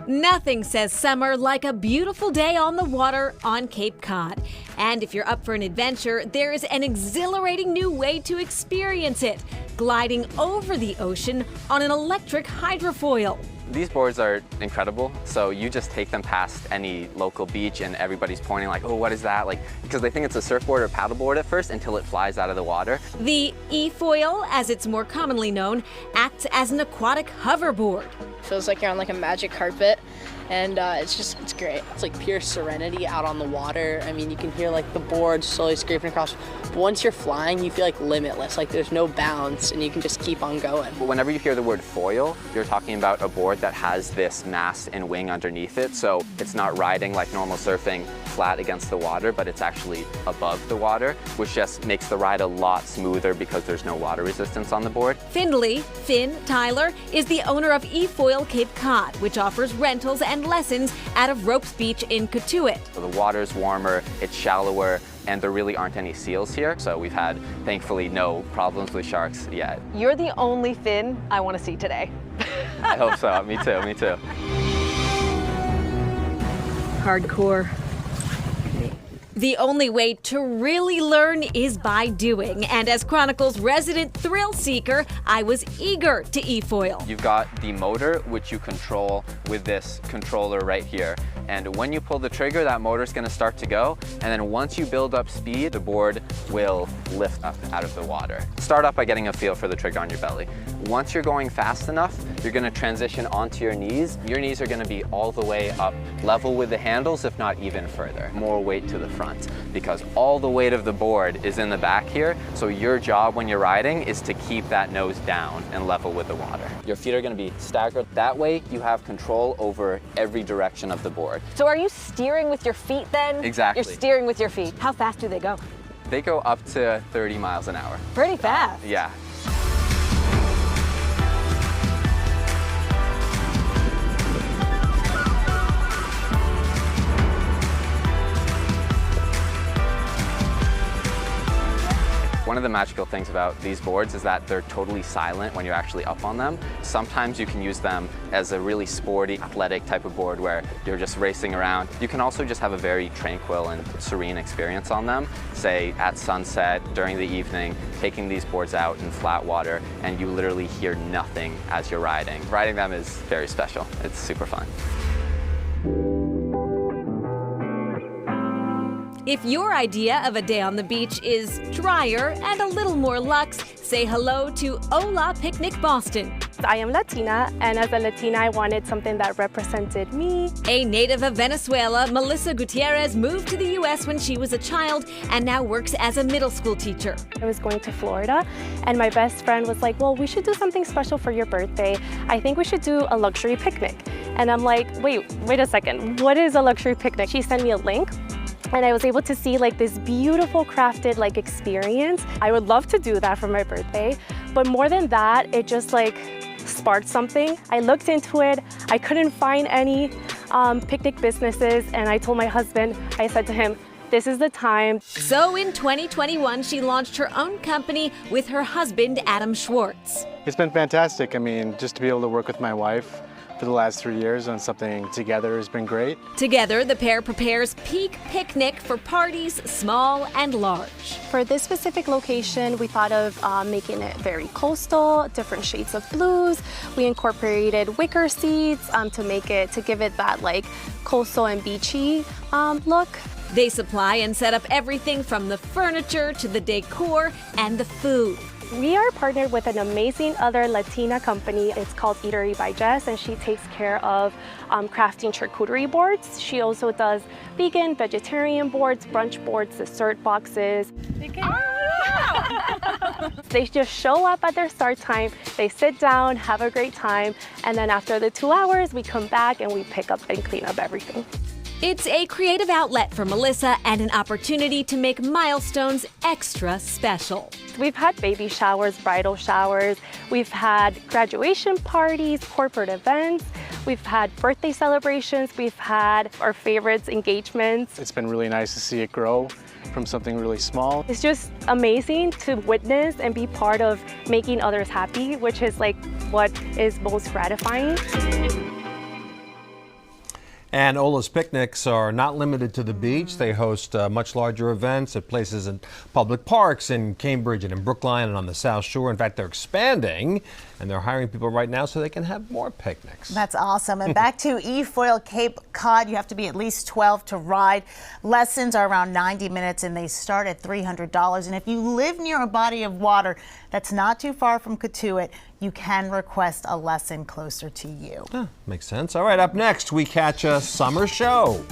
Nothing says summer like a beautiful day on the water on Cape Cod. And if you're up for an adventure, there is an exhilarating new way to experience it, gliding over the ocean on an electric hydrofoil. These boards are incredible, so you just take them past any local beach and everybody's pointing like, oh, what is that? Like, because they think it's a surfboard or paddleboard at first until it flies out of the water. The e-foil, as it's more commonly known, acts as an aquatic hoverboard. Feels like you're on like a magic carpet, and it's great. It's like pure serenity out on the water. I mean, you can hear like the board slowly scraping across. But once you're flying, you feel like limitless, like there's no bounds and you can just keep on going. Whenever you hear the word foil, you're talking about a board that has this mast and wing underneath it, so it's not riding like normal surfing flat against the water, but it's actually above the water, which just makes the ride a lot smoother because there's no water resistance on the board. Finn Tyler, is the owner of e-foil Cape Cod, which offers rentals and lessons out of Ropes Beach in Cotuit. So the water's warmer, it's shallower, and there really aren't any seals here, so we've had, thankfully, no problems with sharks yet. You're the only Finn I want to see today. I hope so. Me too, me too. Hardcore. The only way to really learn is by doing, and as Chronicle's resident thrill seeker, I was eager to e-foil. You've got the motor, which you control with this controller right here. And when you pull the trigger, that motor's gonna start to go. And then once you build up speed, the board will lift up out of the water. Start off by getting a feel for the trigger on your belly. Once you're going fast enough, you're gonna transition onto your knees. Your knees are gonna be all the way up, level with the handles, if not even further. More weight to the front, because all the weight of the board is in the back here. So your job when you're riding is to keep that nose down and level with the water. Your feet are gonna be staggered. That way you have control over every direction of the board. So are you steering with your feet then? Exactly. You're steering with your feet. How fast do they go? They go up to 30 miles an hour. Pretty fast. Yeah. One of the magical things about these boards is that they're totally silent when you're actually up on them. Sometimes you can use them as a really sporty, athletic type of board where you're just racing around. You can also just have a very tranquil and serene experience on them. Say at sunset, during the evening, taking these boards out in flat water, and you literally hear nothing as you're riding. Riding them is very special. It's super fun. If your idea of a day on the beach is drier and a little more luxe, say hello to Hola Picnic Boston. I am Latina, and as a Latina, I wanted something that represented me. A native of Venezuela, Melissa Gutierrez moved to the U.S. when she was a child and now works as a middle school teacher. I was going to Florida, and my best friend was like, well, we should do something special for your birthday. I think we should do a luxury picnic. And I'm like, wait a second, what is a luxury picnic? She sent me a link, and I was able to see like this beautiful crafted like experience. I would love to do that for my birthday, but more than that, it just like sparked something. I looked into it. I couldn't find any picnic businesses, and I told my husband, I said to him, this is the time. So in 2021, she launched her own company with her husband, Adam Schwartz. It's been fantastic. I mean, just to be able to work with my wife for the last 3 years on something together has been great. Together, the pair prepares Peak Picnic for parties small and large. For this specific location, we thought of making it very coastal, different shades of blues. We incorporated wicker seats to give it that like coastal and beachy look. They supply and set up everything from the furniture to the decor and the food. We are partnered with an amazing other Latina company. It's called Eatery by Jess, and she takes care of crafting charcuterie boards. She also does vegan, vegetarian boards, brunch boards, dessert boxes. They just show up at their start time, they sit down, have a great time, and then after the 2 hours, we come back and we pick up and clean up everything. It's a creative outlet for Melissa and an opportunity to make milestones extra special. We've had baby showers, bridal showers, we've had graduation parties, corporate events, we've had birthday celebrations, we've had our favorites, engagements. It's been really nice to see it grow from something really small. It's just amazing to witness and be part of making others happy, which is like what is most gratifying. And Ola's Picnics are not limited to the beach. They host much larger events at places in public parks in Cambridge and in Brookline and on the South Shore. In fact, they're expanding and they're hiring people right now so they can have more picnics. That's awesome. And back to eFoil Cape Cod, you have to be at least 12 to ride. Lessons are around 90 minutes and they start at $300. And if you live near a body of water that's not too far from Cotuit, you can request a lesson closer to you. Makes sense. All right, up next, we catch a summer show.